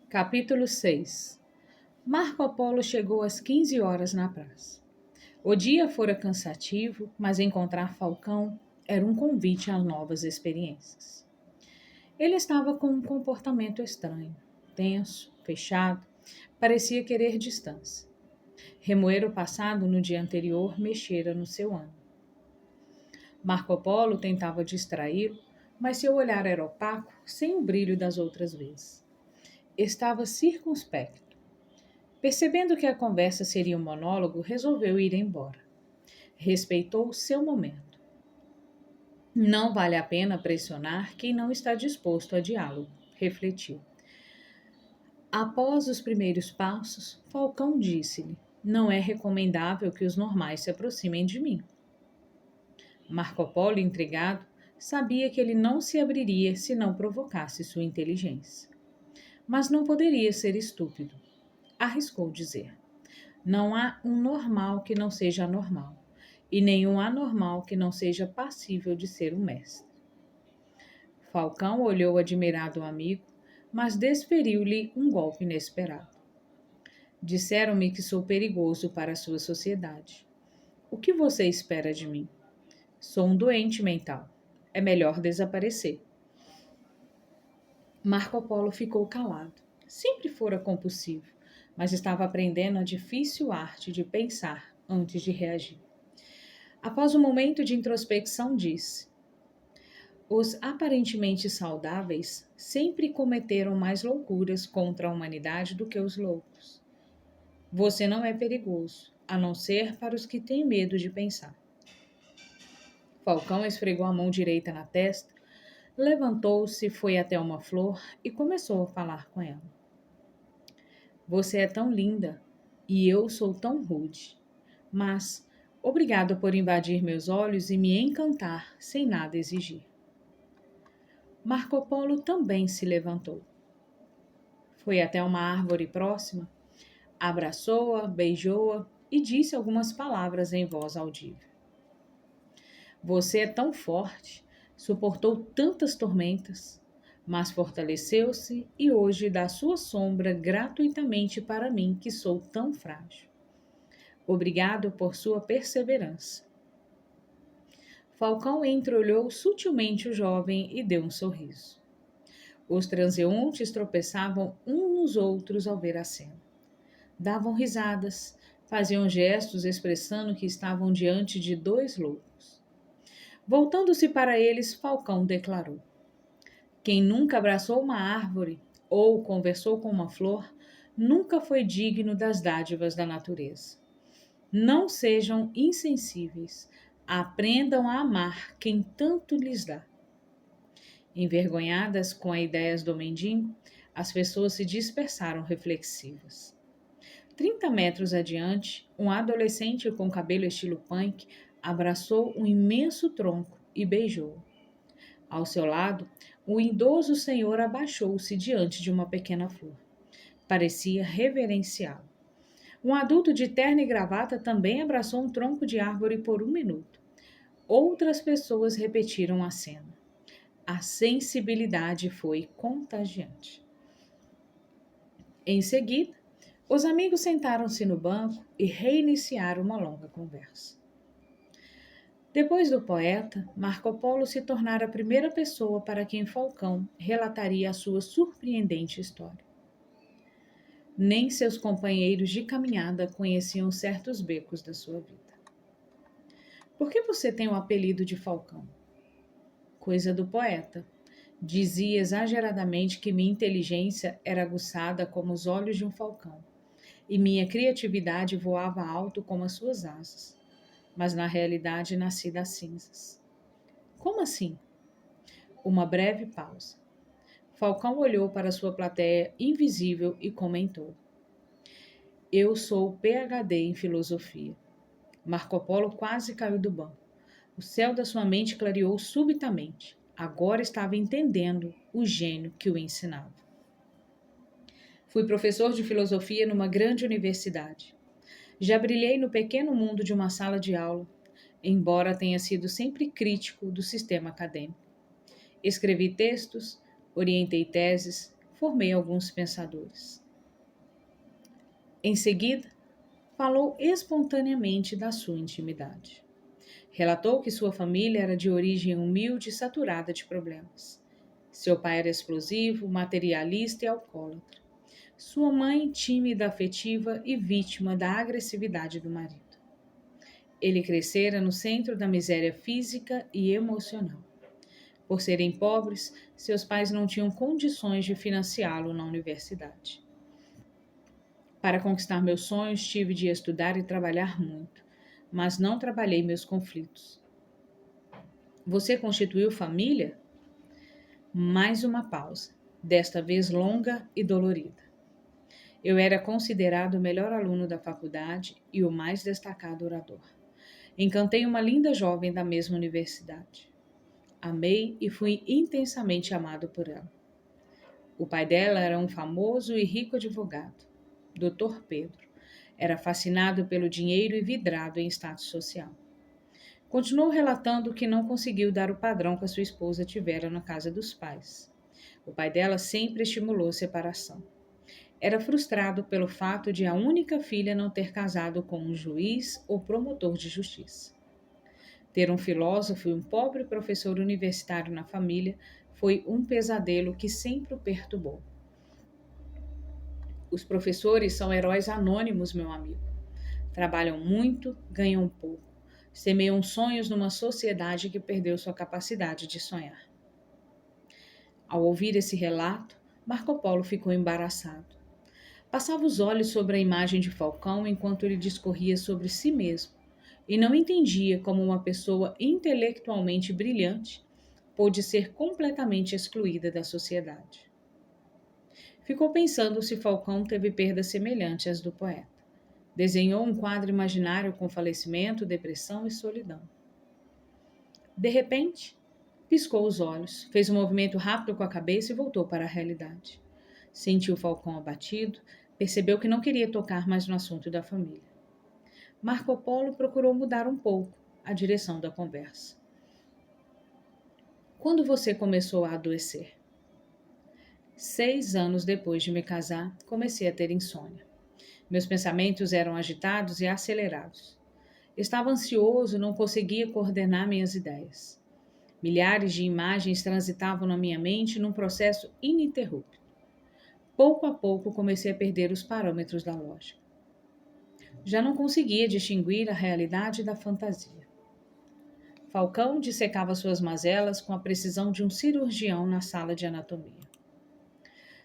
Capítulo 6. Marco Polo chegou às 15 horas na praça. O dia fora cansativo, mas encontrar Falcão era um convite a novas experiências. Ele estava com um comportamento estranho, tenso, fechado, parecia querer distância. Remoer o passado no dia anterior mexera no seu ânimo. Marco Polo tentava distraí-lo, mas seu olhar era opaco, sem o brilho das outras vezes. Estava circunspecto. Percebendo que a conversa seria um monólogo, resolveu ir embora. Respeitou seu momento. Não vale a pena pressionar quem não está disposto a diálogo, refletiu. Após os primeiros passos, Falcão disse-lhe: Não é recomendável que os normais se aproximem de mim. Marco Polo, intrigado, sabia que ele não se abriria se não provocasse sua inteligência. Mas não poderia ser estúpido. Arriscou dizer: Não há um normal que não seja anormal, e nenhum anormal que não seja passível de ser um mestre. Falcão olhou admirado o amigo, mas desferiu-lhe um golpe inesperado. Disseram-me que sou perigoso para a sua sociedade. O que você espera de mim? Sou um doente mental. É melhor desaparecer. Marco Polo ficou calado. Sempre fora compulsivo, mas estava aprendendo a difícil arte de pensar antes de reagir. Após um momento de introspecção, disse: Os aparentemente saudáveis sempre cometeram mais loucuras contra a humanidade do que os loucos. Você não é perigoso, a não ser para os que têm medo de pensar. Falcão esfregou a mão direita na testa, levantou-se, foi até uma flor e começou a falar com ela. Você é tão linda e eu sou tão rude, mas obrigado por invadir meus olhos e me encantar sem nada exigir. Marco Polo também se levantou. Foi até uma árvore próxima, abraçou-a, beijou-a e disse algumas palavras em voz audível. Você é tão forte, suportou tantas tormentas, mas fortaleceu-se e hoje dá sua sombra gratuitamente para mim que sou tão frágil. Obrigado por sua perseverança. Falcão entreolhou sutilmente o jovem e deu um sorriso. Os transeuntes tropeçavam uns nos outros ao ver a cena. Davam risadas, faziam gestos expressando que estavam diante de dois loucos. Voltando-se para eles, Falcão declarou: Quem nunca abraçou uma árvore ou conversou com uma flor, nunca foi digno das dádivas da natureza. Não sejam insensíveis, aprendam a amar quem tanto lhes dá. Envergonhadas com as ideias do mendigo, as pessoas se dispersaram reflexivas. 30 metros adiante, um adolescente com cabelo estilo punk abraçou um imenso tronco e beijou-o. Ao seu lado, o idoso senhor abaixou-se diante de uma pequena flor. Parecia reverenciá-lo. Um adulto de terno e gravata também abraçou um tronco de árvore por um minuto. Outras pessoas repetiram a cena. A sensibilidade foi contagiante. Em seguida, os amigos sentaram-se no banco e reiniciaram uma longa conversa. Depois do poeta, Marco Polo se tornara a primeira pessoa para quem Falcão relataria a sua surpreendente história. Nem seus companheiros de caminhada conheciam certos becos da sua vida. Por que você tem o apelido de Falcão? Coisa do poeta. Dizia exageradamente que minha inteligência era aguçada como os olhos de um falcão, e minha criatividade voava alto como as suas asas. Mas na realidade nasci das cinzas. Como assim? Uma breve pausa. Falcão olhou para sua plateia invisível e comentou: Eu sou PhD em filosofia. Marco Polo quase caiu do banco. O céu da sua mente clareou subitamente. Agora estava entendendo o gênio que o ensinava. Fui professor de filosofia numa grande universidade. Já brilhei no pequeno mundo de uma sala de aula, embora tenha sido sempre crítico do sistema acadêmico. Escrevi textos, orientei teses, formei alguns pensadores. Em seguida, falou espontaneamente da sua intimidade. Relatou que sua família era de origem humilde e saturada de problemas. Seu pai era explosivo, materialista e alcoólatra. Sua mãe, tímida, afetiva e vítima da agressividade do marido. Ele crescera no centro da miséria física e emocional. Por serem pobres, seus pais não tinham condições de financiá-lo na universidade. Para conquistar meus sonhos, tive de estudar e trabalhar muito, mas não trabalhei meus conflitos. Você constituiu família? Mais uma pausa, desta vez longa e dolorida. Eu era considerado o melhor aluno da faculdade e o mais destacado orador. Encantei uma linda jovem da mesma universidade. Amei e fui intensamente amado por ela. O pai dela era um famoso e rico advogado, Dr. Pedro. Era fascinado pelo dinheiro e vidrado em status social. Continuou relatando que não conseguiu dar o padrão que a sua esposa tivera na casa dos pais. O pai dela sempre estimulou a separação. Era frustrado pelo fato de a única filha não ter casado com um juiz ou promotor de justiça. Ter um filósofo e um pobre professor universitário na família foi um pesadelo que sempre o perturbou. Os professores são heróis anônimos, meu amigo. Trabalham muito, ganham pouco. Semeiam sonhos numa sociedade que perdeu sua capacidade de sonhar. Ao ouvir esse relato, Marco Polo ficou embaraçado. Passava os olhos sobre a imagem de Falcão enquanto ele discorria sobre si mesmo, e não entendia como uma pessoa intelectualmente brilhante pôde ser completamente excluída da sociedade. Ficou pensando se Falcão teve perdas semelhantes às do poeta. Desenhou um quadro imaginário com falecimento, depressão e solidão. De repente, piscou os olhos, fez um movimento rápido com a cabeça e voltou para a realidade. Sentiu Falcão abatido, percebeu que não queria tocar mais no assunto da família. Marco Polo procurou mudar um pouco a direção da conversa. Quando você começou a adoecer? 6 anos depois de me casar, comecei a ter insônia. Meus pensamentos eram agitados e acelerados. Estava ansioso, não conseguia coordenar minhas ideias. Milhares de imagens transitavam na minha mente num processo ininterrupto. Pouco a pouco comecei a perder os parâmetros da lógica. Já não conseguia distinguir a realidade da fantasia. Falcão dissecava suas mazelas com a precisão de um cirurgião na sala de anatomia.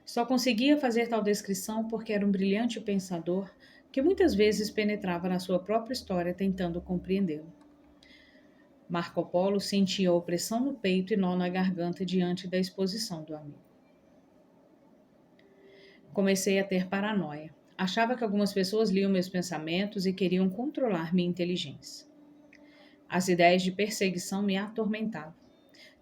Só conseguia fazer tal descrição porque era um brilhante pensador que muitas vezes penetrava na sua própria história tentando compreendê-lo. Marco Polo sentia opressão no peito e nó na garganta diante da exposição do amigo. Comecei a ter paranoia. Achava que algumas pessoas liam meus pensamentos e queriam controlar minha inteligência. As ideias de perseguição me atormentavam.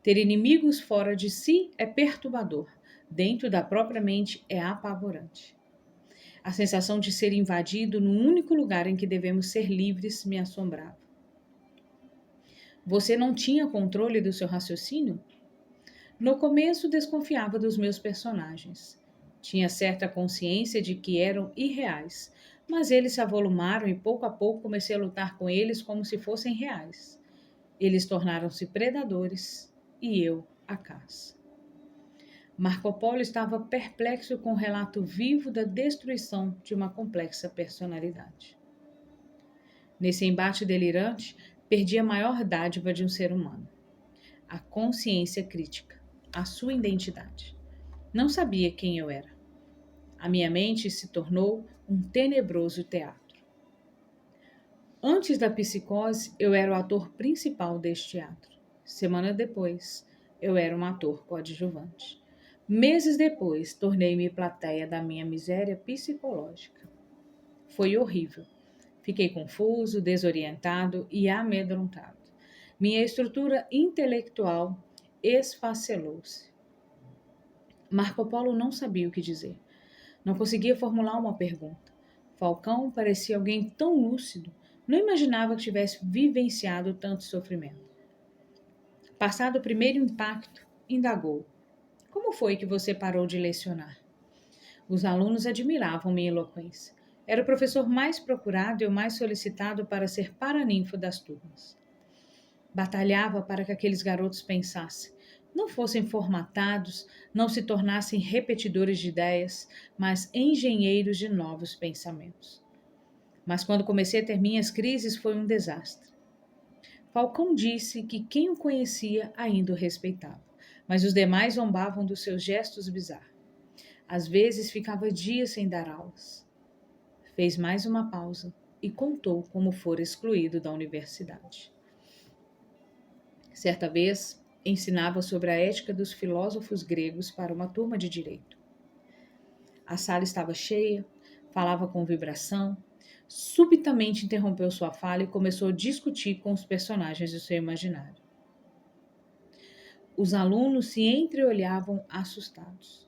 Ter inimigos fora de si é perturbador. Dentro da própria mente é apavorante. A sensação de ser invadido no único lugar em que devemos ser livres me assombrava. Você não tinha controle do seu raciocínio? No começo desconfiava dos meus personagens. Tinha certa consciência de que eram irreais, mas eles se avolumaram e pouco a pouco comecei a lutar com eles como se fossem reais. Eles tornaram-se predadores e eu a caça. Marco Polo estava perplexo com o relato vivo da destruição de uma complexa personalidade. Nesse embate delirante, perdi a maior dádiva de um ser humano: a consciência crítica, a sua identidade. Não sabia quem eu era. A minha mente se tornou um tenebroso teatro. Antes da psicose, eu era o ator principal deste teatro. Semana depois, eu era um ator coadjuvante. Meses depois, tornei-me plateia da minha miséria psicológica. Foi horrível. Fiquei confuso, desorientado e amedrontado. Minha estrutura intelectual esfacelou-se. Marco Polo não sabia o que dizer. Não conseguia formular uma pergunta. Falcão parecia alguém tão lúcido. Não imaginava que tivesse vivenciado tanto sofrimento. Passado o primeiro impacto, indagou: Como foi que você parou de lecionar? Os alunos admiravam minha eloquência. Era o professor mais procurado e o mais solicitado para ser paraninfo das turmas. Batalhava para que aqueles garotos pensassem, não fossem formatados, não se tornassem repetidores de ideias, mas engenheiros de novos pensamentos. Mas quando comecei a ter minhas crises foi um desastre. Falcão disse que quem o conhecia ainda o respeitava, mas os demais zombavam dos seus gestos bizarros. Às vezes ficava dias sem dar aulas. Fez mais uma pausa e contou como fora excluído da universidade. Certa vez, ensinava sobre a ética dos filósofos gregos para uma turma de direito. A sala estava cheia, falava com vibração. Subitamente interrompeu sua fala e começou a discutir com os personagens do seu imaginário. Os alunos se entreolhavam assustados.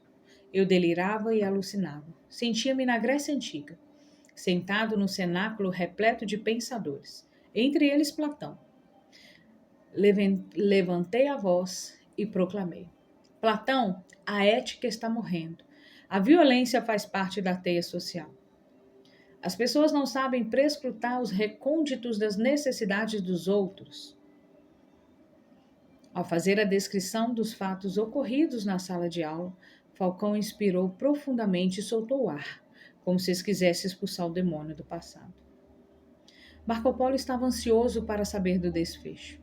Eu delirava e alucinava. Sentia-me na Grécia Antiga, sentado num cenáculo repleto de pensadores, entre eles Platão. Levantei a voz e proclamei: Platão, a ética está morrendo. A violência faz parte da teia social. As pessoas não sabem prescrutar os recônditos das necessidades dos outros. Ao fazer a descrição dos fatos ocorridos na sala de aula, Falcão inspirou profundamente e soltou o ar, como se quisesse expulsar o demônio do passado. Marco Polo estava ansioso para saber do desfecho.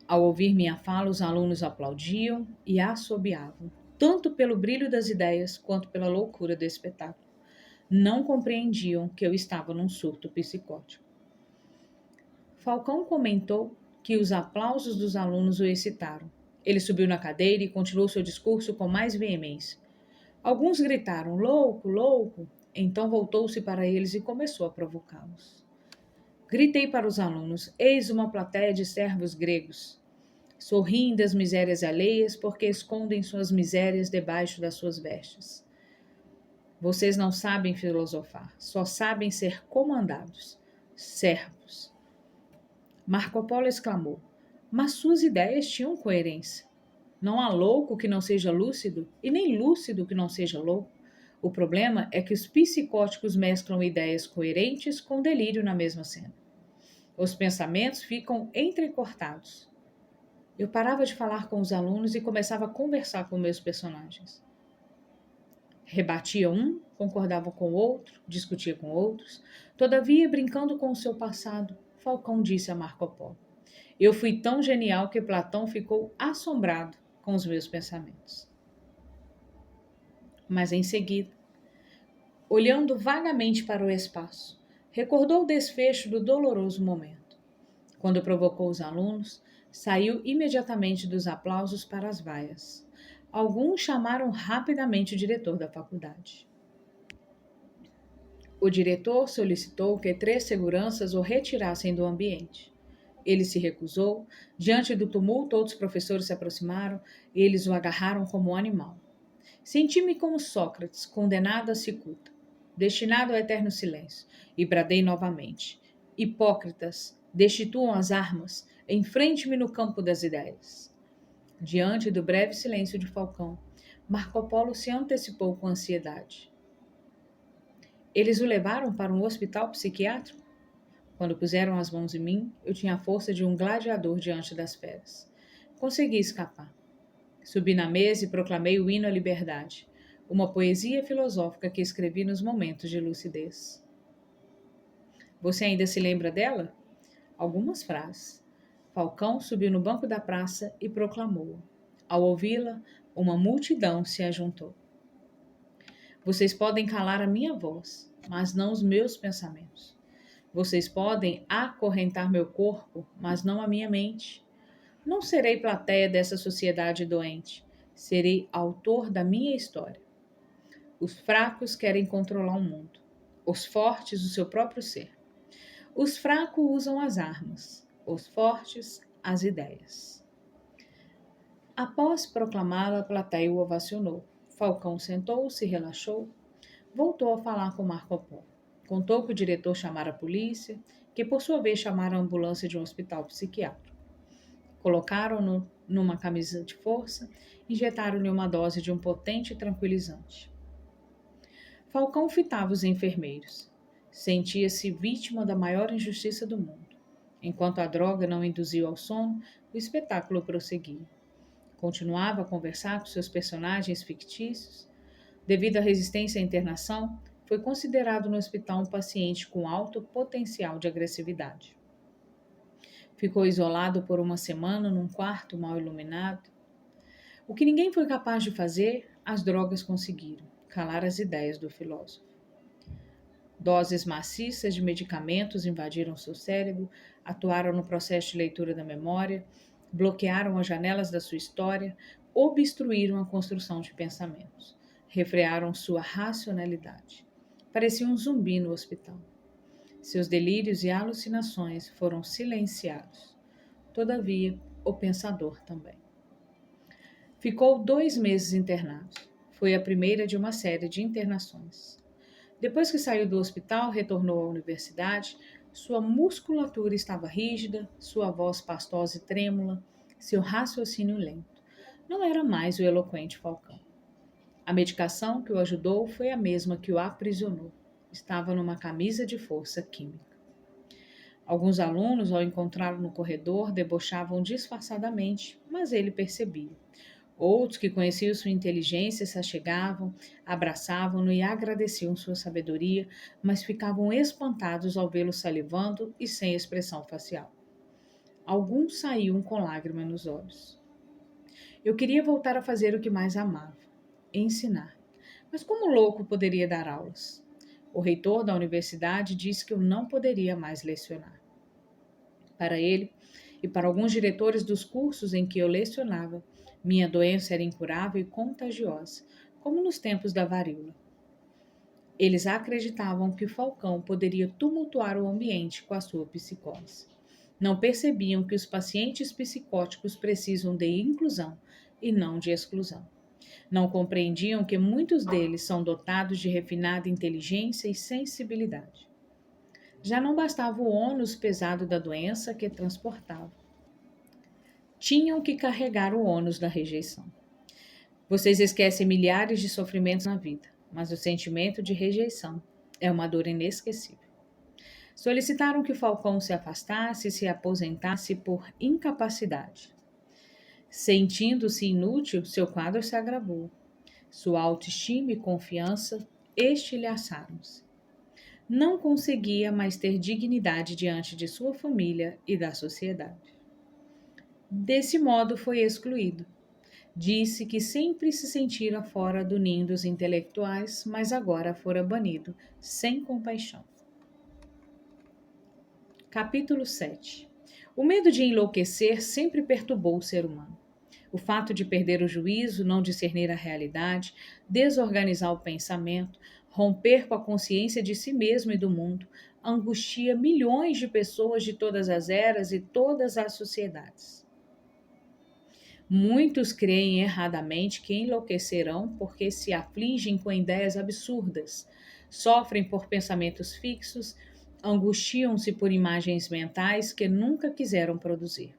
Ao ouvir minha fala, os alunos aplaudiam e assobiavam, tanto pelo brilho das ideias quanto pela loucura do espetáculo. Não compreendiam que eu estava num surto psicótico. Falcão comentou que os aplausos dos alunos o excitaram. Ele subiu na cadeira e continuou seu discurso com mais veemência. Alguns gritaram, louco, louco. Então voltou-se para eles e começou a provocá-los. Gritei para os alunos, eis uma plateia de servos gregos. Sorriem das misérias alheias porque escondem suas misérias debaixo das suas vestes. Vocês não sabem filosofar, só sabem ser comandados, servos. Marco Polo exclamou, mas suas ideias tinham coerência. Não há louco que não seja lúcido e nem lúcido que não seja louco. O problema é que os psicóticos mesclam ideias coerentes com delírio na mesma cena. Os pensamentos ficam entrecortados. Eu parava de falar com os alunos e começava a conversar com meus personagens. Rebatia um, concordava com o outro, discutia com outros. Todavia, brincando com o seu passado, Falcão disse a Marco Polo: eu fui tão genial que Platão ficou assombrado com os meus pensamentos. Mas em seguida, olhando vagamente para o espaço, recordou o desfecho do doloroso momento. Quando provocou os alunos, saiu imediatamente dos aplausos para as vaias. Alguns chamaram rapidamente o diretor da faculdade. O diretor solicitou que 3 seguranças o retirassem do ambiente. Ele se recusou. Diante do tumulto, outros professores se aproximaram e eles o agarraram como um animal. Senti-me como Sócrates, condenado à cicuta, destinado ao eterno silêncio, e bradei novamente: hipócritas, destituam as armas, enfrente-me no campo das ideias. Diante do breve silêncio de Falcão, Marco Polo se antecipou com ansiedade. Eles o levaram para um hospital psiquiátrico? Quando puseram as mãos em mim, eu tinha a força de um gladiador diante das feras. Consegui escapar. Subi na mesa e proclamei o hino à liberdade, uma poesia filosófica que escrevi nos momentos de lucidez. Você ainda se lembra dela? Algumas frases. Falcão subiu no banco da praça e proclamou-a. Ao ouvi-la, uma multidão se ajuntou. Vocês podem calar a minha voz, mas não os meus pensamentos. Vocês podem acorrentar meu corpo, mas não a minha mente. Não serei plateia dessa sociedade doente. Serei autor da minha história. Os fracos querem controlar o mundo. Os fortes, o seu próprio ser. Os fracos usam as armas. Os fortes, as ideias. Após proclamá-la, a plateia o ovacionou. Falcão sentou-se, relaxou. Voltou a falar com Marco Polo. Contou que o diretor chamara a polícia, que por sua vez chamara a ambulância de um hospital psiquiátrico. Colocaram-no numa camisa de força, injetaram-lhe uma dose de um potente tranquilizante. Falcão fitava os enfermeiros. Sentia-se vítima da maior injustiça do mundo. Enquanto a droga não induziu ao sono, o espetáculo prosseguia. Continuava a conversar com seus personagens fictícios. Devido à resistência à internação, foi considerado no hospital um paciente com alto potencial de agressividade. Ficou isolado por uma semana num quarto mal iluminado. O que ninguém foi capaz de fazer, as drogas conseguiram: calar as ideias do filósofo. Doses maciças de medicamentos invadiram seu cérebro, atuaram no processo de leitura da memória, bloquearam as janelas da sua história, obstruíram a construção de pensamentos, refrearam sua racionalidade. Parecia um zumbi no hospital. Seus delírios e alucinações foram silenciados. Todavia, o pensador também. Ficou 2 meses internado. Foi a primeira de uma série de internações. Depois que saiu do hospital, retornou à universidade. Sua musculatura estava rígida, sua voz pastosa e trêmula, seu raciocínio lento. Não era mais o eloquente Falcão. A medicação que o ajudou foi a mesma que o aprisionou. Estava numa camisa de força química. Alguns alunos, ao encontrá-lo no corredor, debochavam disfarçadamente, mas ele percebia. Outros que conheciam sua inteligência se achegavam, abraçavam-no e agradeciam sua sabedoria, mas ficavam espantados ao vê-lo salivando e sem expressão facial. Alguns saíam com lágrimas nos olhos. Eu queria voltar a fazer o que mais amava, ensinar. Mas como louco poderia dar aulas? O reitor da universidade disse que eu não poderia mais lecionar. Para ele e para alguns diretores dos cursos em que eu lecionava, minha doença era incurável e contagiosa, como nos tempos da varíola. Eles acreditavam que Falcão poderia tumultuar o ambiente com a sua psicose. Não percebiam que os pacientes psicóticos precisam de inclusão e não de exclusão. Não compreendiam que muitos deles são dotados de refinada inteligência e sensibilidade. Já não bastava o ônus pesado da doença que transportavam. Tinham que carregar o ônus da rejeição. Vocês esquecem milhares de sofrimentos na vida, mas o sentimento de rejeição é uma dor inesquecível. Solicitaram que Falcão se afastasse e se aposentasse por incapacidade. Sentindo-se inútil, seu quadro se agravou. Sua autoestima e confiança estilhaçaram-se. Não conseguia mais ter dignidade diante de sua família e da sociedade. Desse modo foi excluído. Disse que sempre se sentira fora do ninho dos intelectuais, mas agora fora banido, sem compaixão. Capítulo 7. O medo de enlouquecer sempre perturbou o ser humano. O fato de perder o juízo, não discernir a realidade, desorganizar o pensamento, romper com a consciência de si mesmo e do mundo, angustia milhões de pessoas de todas as eras e todas as sociedades. Muitos creem erradamente que enlouquecerão porque se afligem com ideias absurdas, sofrem por pensamentos fixos, angustiam-se por imagens mentais que nunca quiseram produzir.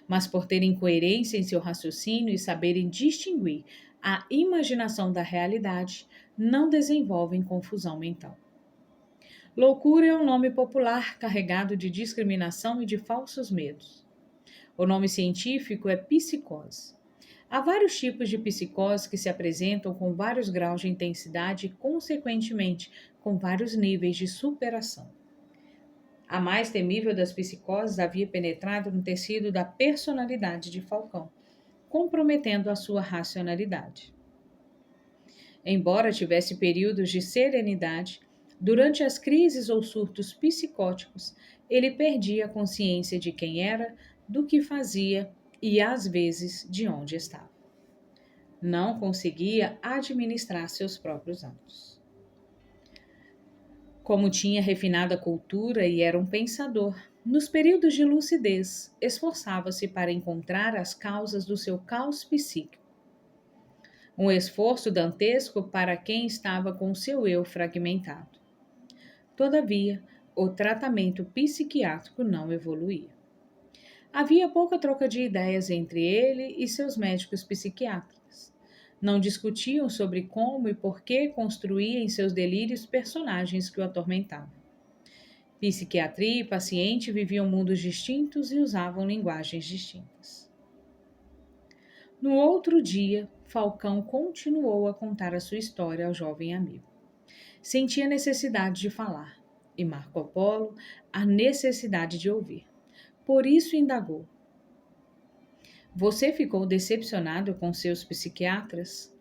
Mas por terem coerência em seu raciocínio e saberem distinguir a imaginação da realidade, não desenvolvem confusão mental. Loucura é um nome popular carregado de discriminação e de falsos medos. O nome científico é psicose. Há vários tipos de psicose que se apresentam com vários graus de intensidade e, consequentemente, com vários níveis de superação. A mais temível das psicoses havia penetrado no tecido da personalidade de Falcão, comprometendo a sua racionalidade. Embora tivesse períodos de serenidade, durante as crises ou surtos psicóticos, ele perdia a consciência de quem era, do que fazia e, às vezes, de onde estava. Não conseguia administrar seus próprios atos. Como tinha refinada cultura e era um pensador, nos períodos de lucidez, esforçava-se para encontrar as causas do seu caos psíquico. Um esforço dantesco para quem estava com seu eu fragmentado. Todavia, o tratamento psiquiátrico não evoluía. Havia pouca troca de ideias entre ele e seus médicos psiquiatras. Não discutiam sobre como e por que construía em seus delírios personagens que o atormentavam. Psiquiatria e paciente viviam mundos distintos e usavam linguagens distintas. No outro dia, Falcão continuou a contar a sua história ao jovem amigo. Sentia necessidade de falar, e Marco Polo a necessidade de ouvir. Por isso indagou: Você ficou decepcionado com seus psiquiatras?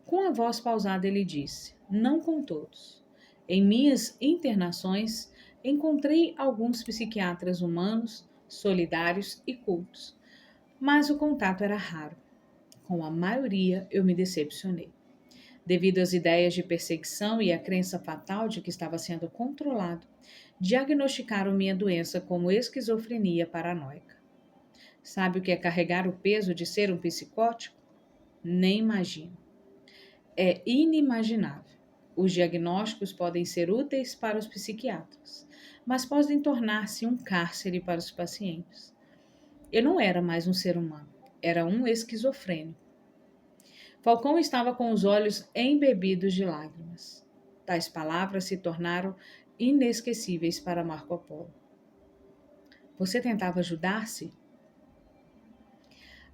Com a voz pausada, ele disse: Não com todos. Em minhas internações, encontrei alguns psiquiatras humanos, solidários e cultos, mas o contato era raro. Com a maioria, eu me decepcionei. Devido às ideias de perseguição e à crença fatal de que estava sendo controlado, diagnosticaram minha doença como esquizofrenia paranoica. Sabe o que é carregar o peso de ser um psicótico? Nem imagino. É inimaginável. Os diagnósticos podem ser úteis para os psiquiatras, mas podem tornar-se um cárcere para os pacientes. Eu não era mais um ser humano, era um esquizofrênico. Falcão estava com os olhos embebidos de lágrimas. Tais palavras se tornaram inesquecíveis para Marco Polo. Você tentava ajudar-se?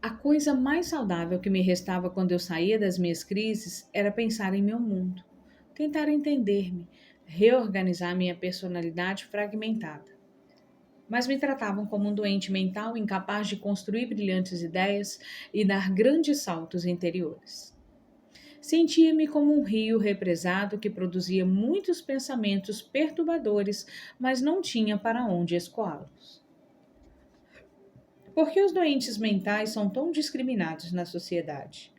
A coisa mais saudável que me restava quando eu saía das minhas crises era pensar em meu mundo, tentar entender-me, reorganizar minha personalidade fragmentada. Mas me tratavam como um doente mental incapaz de construir brilhantes ideias e dar grandes saltos interiores. Sentia-me como um rio represado que produzia muitos pensamentos perturbadores, mas não tinha para onde escoá-los. Por que os doentes mentais são tão discriminados na sociedade?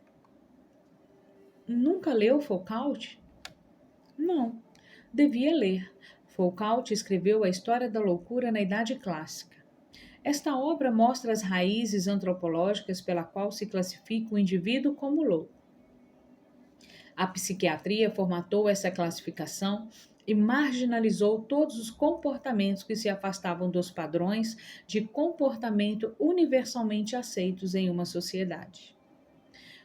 Nunca leu Foucault? Não, devia ler. Foucault escreveu A História da Loucura na Idade Clássica. Esta obra mostra as raízes antropológicas pela qual se classifica o indivíduo como louco. A psiquiatria formatou essa classificação e marginalizou todos os comportamentos que se afastavam dos padrões de comportamento universalmente aceitos em uma sociedade.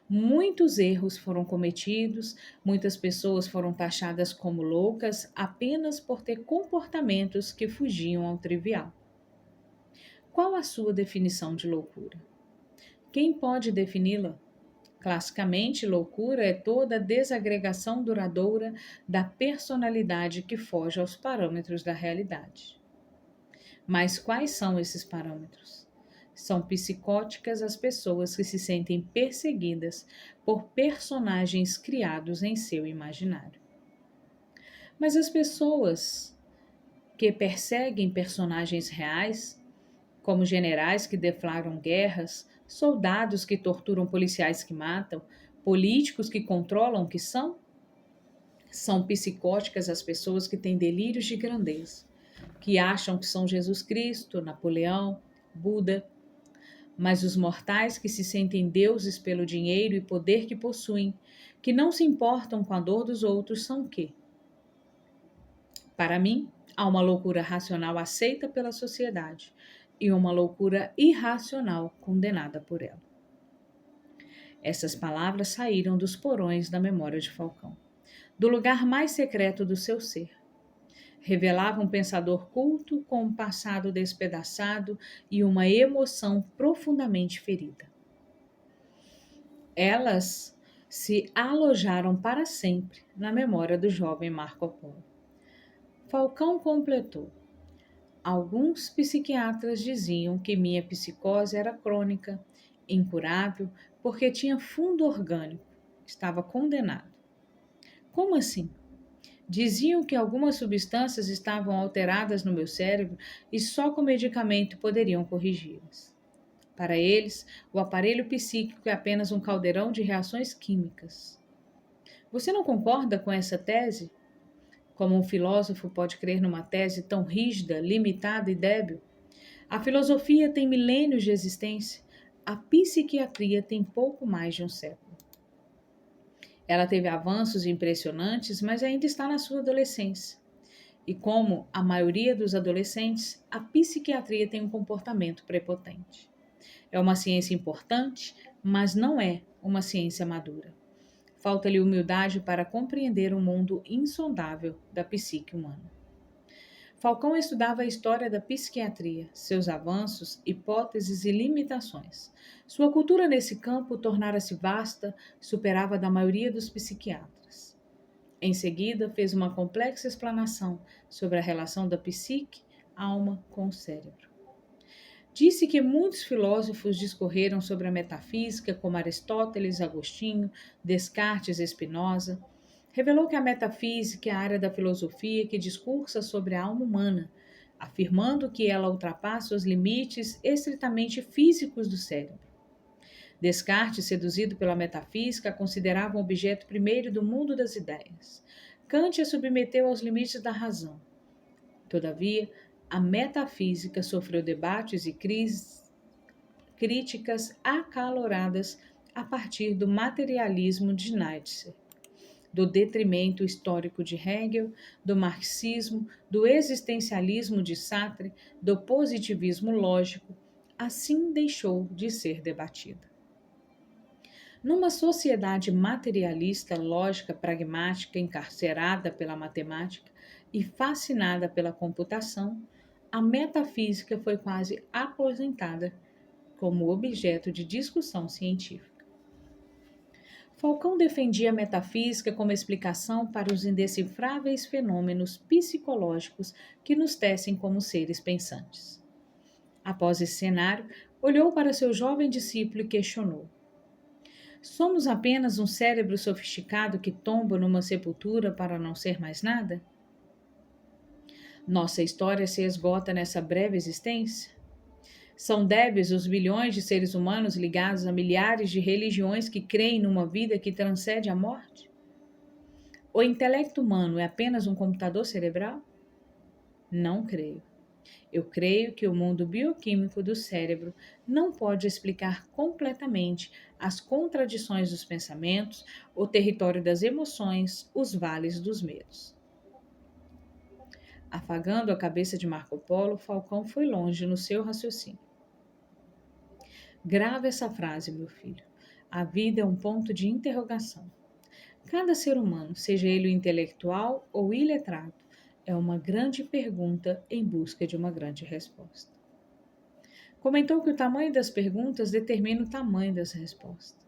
Muitos erros foram cometidos, muitas pessoas foram taxadas como loucas apenas por ter comportamentos que fugiam ao trivial. Qual a sua definição de loucura? Quem pode defini-la? Classicamente, loucura é toda desagregação duradoura da personalidade que foge aos parâmetros da realidade. Mas quais são esses parâmetros? São psicóticas as pessoas que se sentem perseguidas por personagens criados em seu imaginário. Mas as pessoas que perseguem personagens reais, como generais que deflagram guerras, soldados que torturam policiais que matam, políticos que controlam o que são? São psicóticas as pessoas que têm delírios de grandeza, que acham que são Jesus Cristo, Napoleão, Buda, mas os mortais que se sentem deuses pelo dinheiro e poder que possuem, que não se importam com a dor dos outros, são o quê? Para mim, há uma loucura racional aceita pela sociedade e uma loucura irracional condenada por ela. Essas palavras saíram dos porões da memória de Falcão, do lugar mais secreto do seu ser. Revelava um pensador culto com um passado despedaçado e uma emoção profundamente ferida. Elas se alojaram para sempre na memória do jovem Marco Polo. Falcão completou: Alguns psiquiatras diziam que minha psicose era crônica, incurável, porque tinha fundo orgânico, estava condenado. Como assim? Diziam que algumas substâncias estavam alteradas no meu cérebro e só com medicamento poderiam corrigi-las. Para eles, o aparelho psíquico é apenas um caldeirão de reações químicas. Você não concorda com essa tese? Como um filósofo pode crer numa tese tão rígida, limitada e débil? A filosofia tem milênios de existência. A psiquiatria tem pouco mais de um século. Ela teve avanços impressionantes, mas ainda está na sua adolescência. E como a maioria dos adolescentes, a psiquiatria tem um comportamento prepotente. É uma ciência importante, mas não é uma ciência madura. Falta-lhe humildade para compreender o mundo insondável da psique humana. Falcão estudava a história da psiquiatria, seus avanços, hipóteses e limitações. Sua cultura nesse campo tornara-se vasta, superava a da maioria dos psiquiatras. Em seguida, fez uma complexa explanação sobre a relação da psique, alma com o cérebro. Disse que muitos filósofos discorreram sobre a metafísica, como Aristóteles, Agostinho, Descartes e Spinoza. Revelou que a metafísica é a área da filosofia que discursa sobre a alma humana, afirmando que ela ultrapassa os limites estritamente físicos do cérebro. Descartes, seduzido pela metafísica, a considerava um objeto primeiro do mundo das ideias. Kant a submeteu aos limites da razão. Todavia, a metafísica sofreu debates e críticas acaloradas a partir do materialismo de Nietzsche, do detrimento histórico de Hegel, do marxismo, do existencialismo de Sartre, do positivismo lógico, assim deixou de ser debatida. Numa sociedade materialista, lógica, pragmática, encarcerada pela matemática e fascinada pela computação, a metafísica foi quase aposentada como objeto de discussão científica. Falcão defendia a metafísica como explicação para os indecifráveis fenômenos psicológicos que nos tecem como seres pensantes. Após esse cenário, olhou para seu jovem discípulo e questionou: somos apenas um cérebro sofisticado que tomba numa sepultura para não ser mais nada? Nossa história se esgota nessa breve existência? São débeis os bilhões de seres humanos ligados a milhares de religiões que creem numa vida que transcende a morte? O intelecto humano é apenas um computador cerebral? Não creio. Eu creio que o mundo bioquímico do cérebro não pode explicar completamente as contradições dos pensamentos, o território das emoções, os vales dos medos. Afagando a cabeça de Marco Polo, Falcão foi longe no seu raciocínio. Grave essa frase, meu filho. A vida é um ponto de interrogação. Cada ser humano, seja ele intelectual ou iletrado, é uma grande pergunta em busca de uma grande resposta. Comentou que o tamanho das perguntas determina o tamanho das respostas.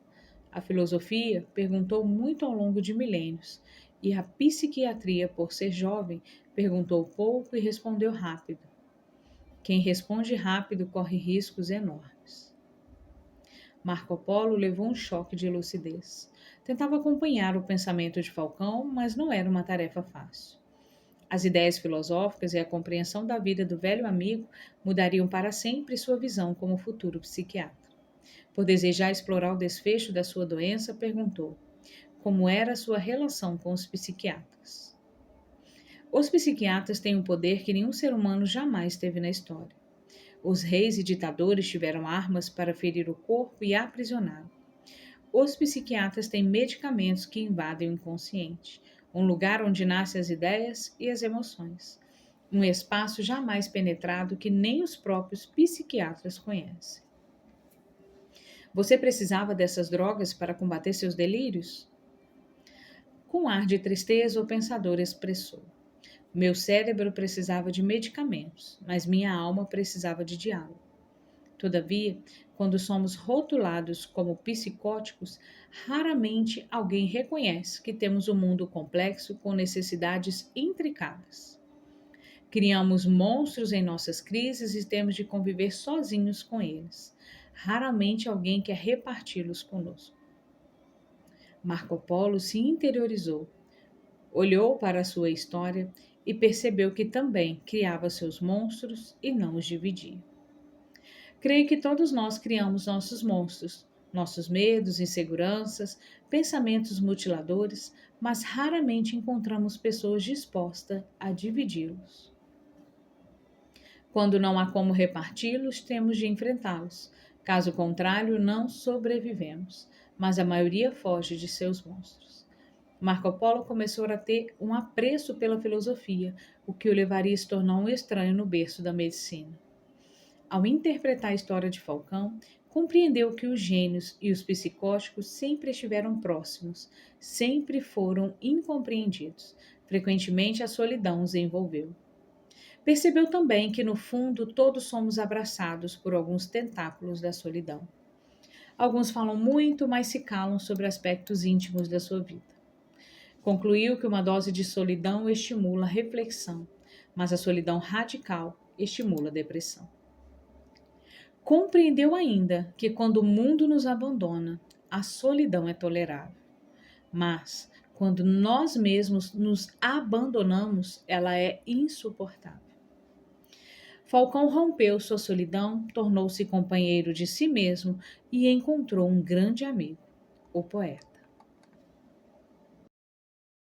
A filosofia perguntou muito ao longo de milênios, e a psiquiatria, por ser jovem, perguntou pouco e respondeu rápido. Quem responde rápido corre riscos enormes. Marco Polo levou um choque de lucidez. Tentava acompanhar o pensamento de Falcão, mas não era uma tarefa fácil. As ideias filosóficas e a compreensão da vida do velho amigo mudariam para sempre sua visão como futuro psiquiatra. Por desejar explorar o desfecho da sua doença, perguntou: como era a sua relação com os psiquiatras? Os psiquiatras têm um poder que nenhum ser humano jamais teve na história. Os reis e ditadores tiveram armas para ferir o corpo e aprisioná-lo. Os psiquiatras têm medicamentos que invadem o inconsciente, um lugar onde nascem as ideias e as emoções, um espaço jamais penetrado que nem os próprios psiquiatras conhecem. Você precisava dessas drogas para combater seus delírios? Com ar de tristeza, o pensador expressou: meu cérebro precisava de medicamentos, mas minha alma precisava de diálogo. Todavia, quando somos rotulados como psicóticos, raramente alguém reconhece que temos um mundo complexo com necessidades intricadas. Criamos monstros em nossas crises e temos de conviver sozinhos com eles. Raramente alguém quer reparti-los conosco. Marco Polo se interiorizou, olhou para a sua história e percebeu que também criava seus monstros e não os dividia. Creio que todos nós criamos nossos monstros, nossos medos, inseguranças, pensamentos mutiladores, mas raramente encontramos pessoas dispostas a dividi-los. Quando não há como reparti-los, temos de enfrentá-los. Caso contrário, não sobrevivemos, mas a maioria foge de seus monstros. Marco Polo começou a ter um apreço pela filosofia, o que o levaria a se tornar um estranho no berço da medicina. Ao interpretar a história de Falcão, compreendeu que os gênios e os psicóticos sempre estiveram próximos, sempre foram incompreendidos. Frequentemente a solidão os envolveu. Percebeu também que, no fundo, todos somos abraçados por alguns tentáculos da solidão. Alguns falam muito, mas se calam sobre aspectos íntimos da sua vida. Concluiu que uma dose de solidão estimula a reflexão, mas a solidão radical estimula a depressão. Compreendeu ainda que quando o mundo nos abandona, a solidão é tolerável, mas quando nós mesmos nos abandonamos, ela é insuportável. Falcão rompeu sua solidão, tornou-se companheiro de si mesmo e encontrou um grande amigo, o poeta.